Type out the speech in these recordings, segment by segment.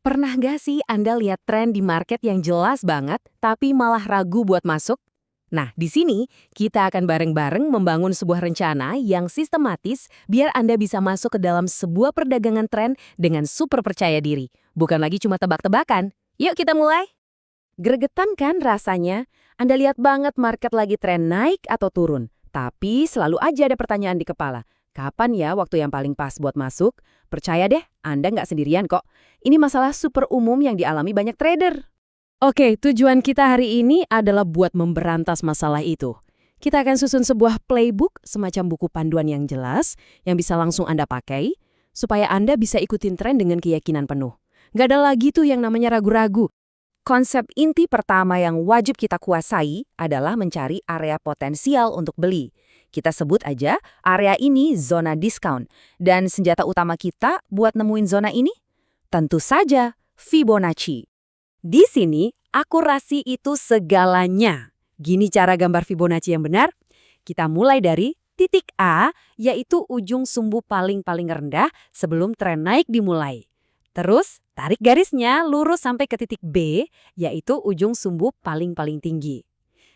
Pernah gak sih Anda lihat tren di market yang jelas banget, tapi malah ragu buat masuk? Nah, di sini kita akan bareng-bareng membangun sebuah rencana yang sistematis biar Anda bisa masuk ke dalam sebuah perdagangan tren dengan super percaya diri. Bukan lagi cuma tebak-tebakan. Yuk kita mulai. Gregetan kan rasanya? Anda lihat banget market lagi tren naik atau turun. Tapi selalu aja ada pertanyaan di kepala. Kapan ya waktu yang paling pas buat masuk? Percaya deh, Anda nggak sendirian kok. Ini masalah super umum yang dialami banyak trader. Oke, tujuan kita hari ini adalah buat memberantas masalah itu. Kita akan susun sebuah playbook, semacam buku panduan yang jelas, yang bisa langsung Anda pakai, supaya Anda bisa ikutin tren dengan keyakinan penuh. Nggak ada lagi tuh yang namanya ragu-ragu. Konsep inti pertama yang wajib kita kuasai adalah mencari area potensial untuk beli. Kita sebut aja area ini zona diskon. Dan senjata utama kita buat nemuin zona ini? Tentu saja Fibonacci. Di sini, akurasi itu segalanya. Gini cara gambar Fibonacci yang benar. Kita mulai dari titik A, yaitu ujung sumbu paling-paling rendah sebelum tren naik dimulai. Terus, tarik garisnya lurus sampai ke titik B, yaitu ujung sumbu paling-paling tinggi.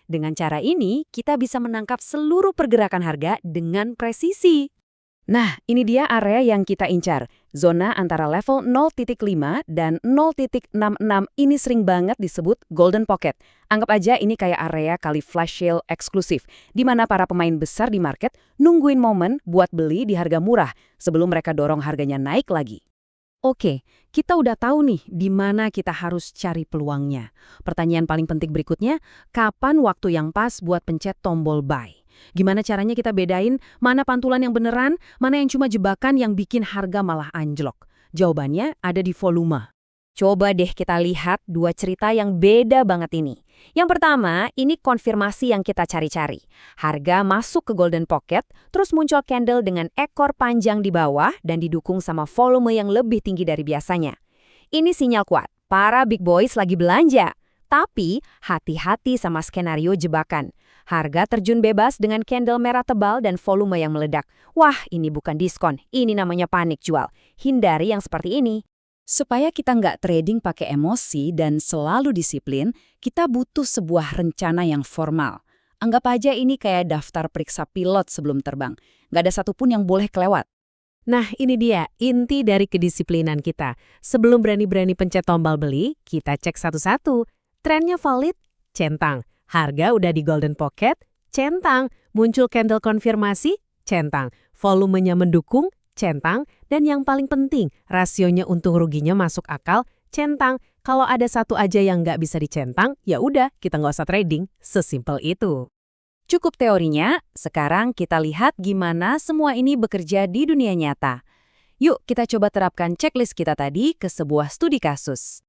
Dengan cara ini, kita bisa menangkap seluruh pergerakan harga dengan presisi. Nah, ini dia area yang kita incar. Zona antara level 0.5 dan 0.66 ini sering banget disebut Golden Pocket. Anggap aja ini kayak area kali flash sale eksklusif, di mana para pemain besar di market nungguin momen buat beli di harga murah sebelum mereka dorong harganya naik lagi. Oke, kita udah tahu nih di mana kita harus cari peluangnya. Pertanyaan paling penting berikutnya, kapan waktu yang pas buat pencet tombol buy? Gimana caranya kita bedain mana pantulan yang beneran, mana yang cuma jebakan yang bikin harga malah anjlok? Jawabannya ada di volume. Coba deh kita lihat dua cerita yang beda banget ini. Yang pertama, ini konfirmasi yang kita cari-cari. Harga masuk ke Golden Pocket, terus muncul candle dengan ekor panjang di bawah dan didukung sama volume yang lebih tinggi dari biasanya. Ini sinyal kuat, para big boys lagi belanja. Tapi, hati-hati sama skenario jebakan. Harga terjun bebas dengan candle merah tebal dan volume yang meledak. Wah, ini bukan diskon, ini namanya panik jual. Hindari yang seperti ini. Supaya kita nggak trading pakai emosi dan selalu disiplin, kita butuh sebuah rencana yang formal. Anggap aja ini kayak daftar periksa pilot sebelum terbang. Nggak ada satupun yang boleh kelewat. Nah, ini dia inti dari kedisiplinan kita. Sebelum berani-berani pencet tombol beli, kita cek satu-satu. Trennya valid? Centang. Harga udah di Golden Pocket? Centang. Muncul candle konfirmasi? Centang. Volumenya mendukung? Centang. Dan yang paling penting, rasionya untung ruginya masuk akal? Centang. Kalau ada satu aja yang nggak bisa dicentang, ya udah kita nggak usah trading. Sesimpel itu. Cukup teorinya, sekarang kita lihat gimana semua ini bekerja di dunia nyata. Yuk kita coba terapkan checklist kita tadi ke sebuah studi kasus.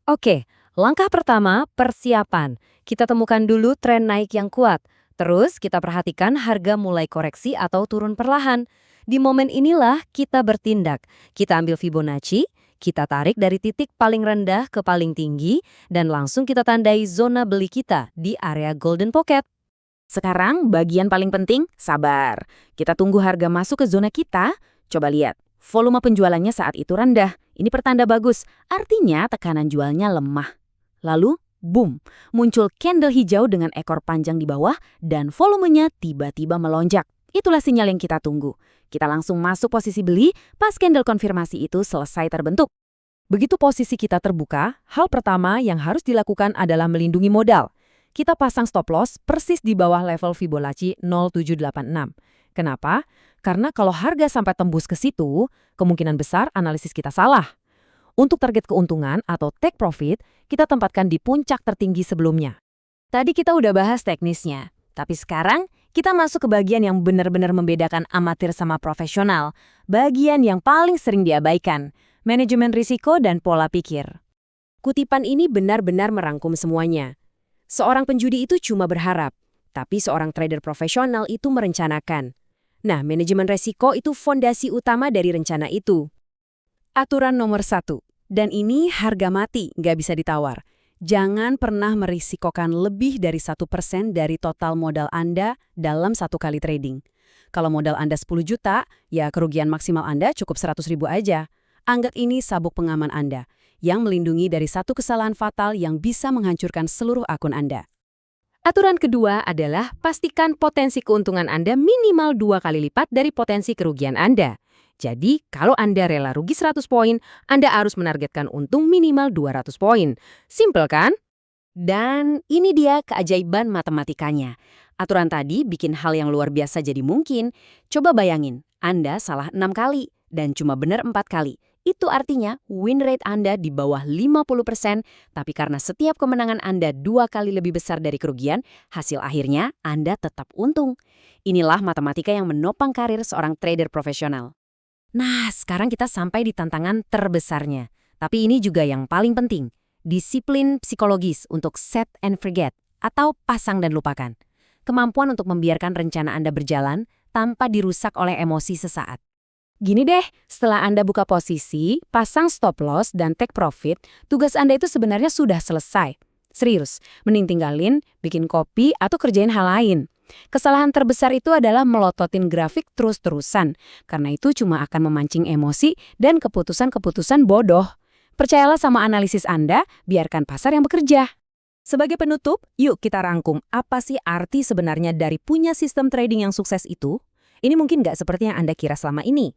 Oke, langkah pertama, persiapan. Kita temukan dulu tren naik yang kuat. Terus kita perhatikan harga mulai koreksi atau turun perlahan. Di momen inilah kita bertindak. Kita ambil Fibonacci, kita tarik dari titik paling rendah ke paling tinggi, dan langsung kita tandai zona beli kita di area Golden Pocket. Sekarang bagian paling penting, sabar. Kita tunggu harga masuk ke zona kita. Coba lihat, volume penjualannya saat itu rendah. Ini pertanda bagus, artinya tekanan jualnya lemah. Lalu, boom, muncul candle hijau dengan ekor panjang di bawah dan volumenya tiba-tiba melonjak. Itulah sinyal yang kita tunggu. Kita langsung masuk posisi beli pas candle konfirmasi itu selesai terbentuk. Begitu posisi kita terbuka, hal pertama yang harus dilakukan adalah melindungi modal. Kita pasang stop loss persis di bawah level Fibonacci 0786. Kenapa? Karena kalau harga sampai tembus ke situ, kemungkinan besar analisis kita salah. Untuk target keuntungan atau take profit, kita tempatkan di puncak tertinggi sebelumnya. Tadi kita udah bahas teknisnya, tapi sekarang kita masuk ke bagian yang benar-benar membedakan amatir sama profesional. Bagian yang paling sering diabaikan, manajemen risiko dan pola pikir. Kutipan ini benar-benar merangkum semuanya. Seorang penjudi itu cuma berharap, tapi seorang trader profesional itu merencanakan. Nah, manajemen risiko itu fondasi utama dari rencana itu. Aturan nomor 1, dan ini harga mati, nggak bisa ditawar. Jangan pernah merisikokan lebih dari 1% dari total modal Anda dalam satu kali trading. Kalau modal Anda 10 juta, ya kerugian maksimal Anda cukup 100.000 aja. Anggap ini sabuk pengaman Anda. yang melindungi dari satu kesalahan fatal yang bisa menghancurkan seluruh akun Anda. Aturan kedua adalah pastikan potensi keuntungan Anda minimal 2 kali lipat dari potensi kerugian Anda. Jadi, kalau Anda rela rugi 100 poin, Anda harus menargetkan untung minimal 200 poin. Simpel kan? Dan ini dia keajaiban matematikanya. Aturan tadi bikin hal yang luar biasa jadi mungkin. Coba bayangin, Anda salah 6 kali dan cuma benar 4 kali. Itu artinya win rate Anda di bawah 50%, tapi karena setiap kemenangan Anda 2 kali lebih besar dari kerugian, hasil akhirnya Anda tetap untung. Inilah matematika yang menopang karir seorang trader profesional. Nah, sekarang kita sampai di tantangan terbesarnya. Tapi ini juga yang paling penting. Disiplin psikologis untuk set and forget atau pasang dan lupakan. Kemampuan untuk membiarkan rencana Anda berjalan tanpa dirusak oleh emosi sesaat. Gini deh, setelah Anda buka posisi, pasang stop loss, dan take profit, tugas Anda itu sebenarnya sudah selesai. Serius, mending tinggalin, bikin kopi, atau kerjain hal lain. Kesalahan terbesar itu adalah melototin grafik terus-terusan, karena itu cuma akan memancing emosi dan keputusan-keputusan bodoh. Percayalah sama analisis Anda, biarkan pasar yang bekerja. Sebagai penutup, yuk kita rangkum apa sih arti sebenarnya dari punya sistem trading yang sukses itu? Ini mungkin nggak seperti yang Anda kira selama ini.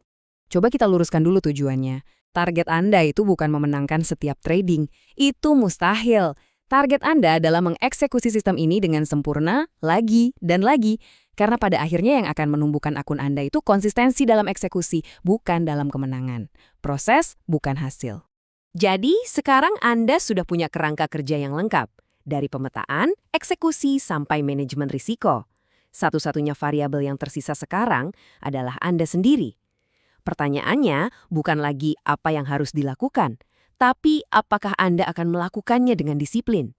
Coba kita luruskan dulu tujuannya. Target Anda itu bukan memenangkan setiap trading. Itu mustahil. Target Anda adalah mengeksekusi sistem ini dengan sempurna, lagi, dan lagi. Karena pada akhirnya yang akan menumbuhkan akun Anda itu konsistensi dalam eksekusi, bukan dalam kemenangan. Proses, bukan hasil. Jadi, sekarang Anda sudah punya kerangka kerja yang lengkap. Dari pemetaan, eksekusi, sampai manajemen risiko. Satu-satunya variabel yang tersisa sekarang adalah Anda sendiri. Pertanyaannya bukan lagi apa yang harus dilakukan, tapi apakah Anda akan melakukannya dengan disiplin.